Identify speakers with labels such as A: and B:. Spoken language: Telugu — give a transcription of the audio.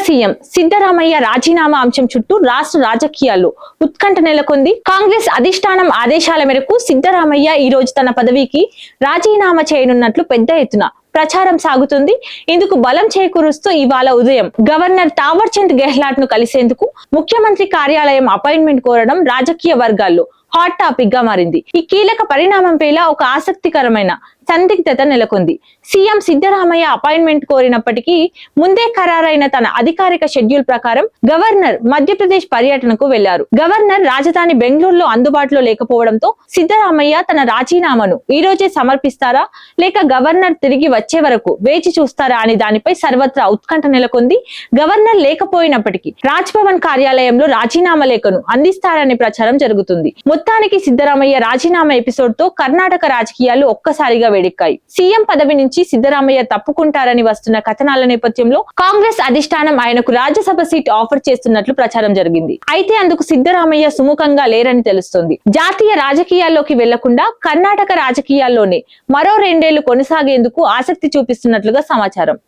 A: సీఎం సిద్ధరామయ్య రాజీనామా అంశం చుట్టూ రాష్ట్ర రాజకీయాల్లో ఉత్కంఠ నెలకొంది. కాంగ్రెస్ అధిష్టానం ఆదేశాల మేరకు సిద్ధరామయ్య ఈ రోజు తన పదవికి రాజీనామా చేయనున్నట్లు పెద్ద ఎత్తున ప్రచారం సాగుతుంది. ఇందుకు బలం చేకూరుస్తూ ఇవాళ ఉదయం గవర్నర్ తావర్ చంద్ గెహ్లాట్ ను కలిసేందుకు ముఖ్యమంత్రి కార్యాలయం అపాయింట్మెంట్ కోరడం రాజకీయ వర్గాల్లో హాట్ టాపిక్ గా మారింది. ఈ కీలక పరిణామం పైన ఒక ఆసక్తికరమైన సందిగ్ధత నెలకొంది. సీఎం సిద్ధరామయ్య అపాయింట్మెంట్ కోరినప్పటికీ ముందే ఖరారైన తన అధికారిక షెడ్యూల్ ప్రకారం గవర్నర్ మధ్యప్రదేశ్ పర్యటనకు వెళ్లారు. గవర్నర్ రాజధాని బెంగళూరులో అందుబాటులో లేకపోవడంతో సిద్ధరామయ్య తన రాజీనామాను ఈ రోజే సమర్పిస్తారా లేక గవర్నర్ తిరిగి వచ్చే వరకు వేచి చూస్తారా అని దానిపై సర్వత్రా ఉత్కంఠ నెలకొంది. గవర్నర్ లేకపోయినప్పటికీ రాజ్ భవన్ కార్యాలయంలో రాజీనామా లేఖను అందిస్తారనే ప్రచారం జరుగుతుంది. మొత్తానికి సిద్ధరామయ్య రాజీనామా ఎపిసోడ్ తో కర్ణాటక రాజకీయాలు ఒక్కసారిగా వేడెక్కాయి. సీఎం పదవి నుంచి సిద్ధరామయ్య తప్పుకుంటారని వస్తున్న కథనాల నేపథ్యంలో కాంగ్రెస్ అధిష్టానం ఆయనకు రాజ్యసభ సీట్ ఆఫర్ చేస్తున్నట్లు ప్రచారం జరిగింది. అయితే అందుకు సిద్ధరామయ్య సుముఖంగా లేరని తెలుస్తోంది. జాతీయ రాజకీయాల్లోకి వెళ్లకుండా కర్ణాటక రాజకీయాల్లోనే మరో 2 ఏళ్లు కొనసాగేందుకు ఆసక్తి చూపిస్తున్నట్లుగా సమాచారం.